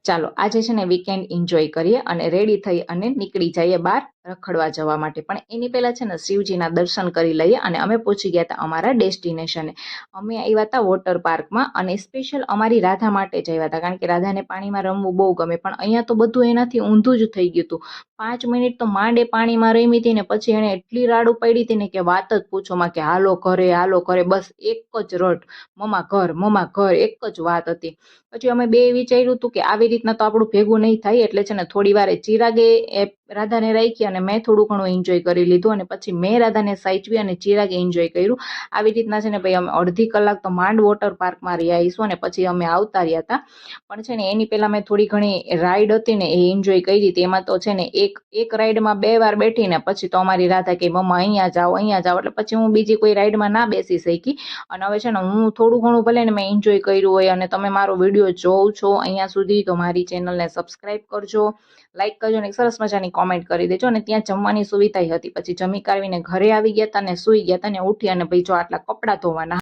ચાલો આજે છે ને વીકેન્ડ એન્જોય કરીએ અને રેડી થઈ અને નીકળી જઈએ બહાર રખડવા જવા માટે. પણ એની પહેલા છે ને શિવજીના દર્શન કરી લઈએ અને અમે પહોંચી ગયા હતા અમારા ડેસ્ટિનેશને. અમે આવ્યા હતા વોટર પાર્કમાં અને સ્પેશિયલ અમારી રાધા માટે જ આવ્યા હતા, કારણ કે રાધાને પાણીમાં રમવું બહુ ગમે. પણ અહીંયા તો બધું એનાથી ઊંધું જ થઈ ગયું હતું. 5 મિનિટ તો માંડે પાણીમાં રમી હતી ને પછી એને એટલી રાડું પડી હતી ને કે વાત જ પૂછોમાં, કે હાલો ઘરે, બસ એક જ રટ, મમ્મા ઘર, એક જ વાત હતી. પછી અમે બે વિચાર્યું હતું કે આવી રીતના તો આપણું ભેગું નહીં થાય, એટલે છે ને થોડી વાર ચિરાગે રાધાને રાખી અને મેં થોડું ઘણું એન્જોય કરી લીધું અને પછી મેં રાધાને સાચવી અને ચિરાગે એન્જોય કર્યું. આવી રીતના છે ને ભાઈ અમે અડધી કલાક તો માંડ વોટર પાર્કમાં રહ્યા આવીશું અને પછી અમે આવતા રહ્યા હતા. પણ છે ને એની પહેલા મેં થોડી ઘણી રાઈડ હતી ને એ એન્જોય કરી હતી. એમાં તો છે ને એક રાઈડમાં 2 વાર બેઠી ને પછી તો અમારી રાધા કે મમ્મા અહીંયા જાઓ, એટલે પછી હું બીજી કોઈ રાઈડમાં ના બેસી શકી. અને હવે છે ને હું થોડું ઘણું ભલે ને મેં એન્જોય કર્યું હોય અને તમે મારો વિડીયો જોવ છો અહીંયા સુધી તો મારી ચેનલને સબસ્ક્રાઈબ કરજો, લાઈક કરજો અને એક સરસ મજાની કોમેન્ટ કરી દેજો. અને ત્યાં જમવાની સુવિધા હતી. પછી જમી કાઢીને ઘરે આવી ગયા હતા ને સૂઈ ગયા હતા ને ઉઠી અને ભાઈ જો આટલા કપડાં ધોવાના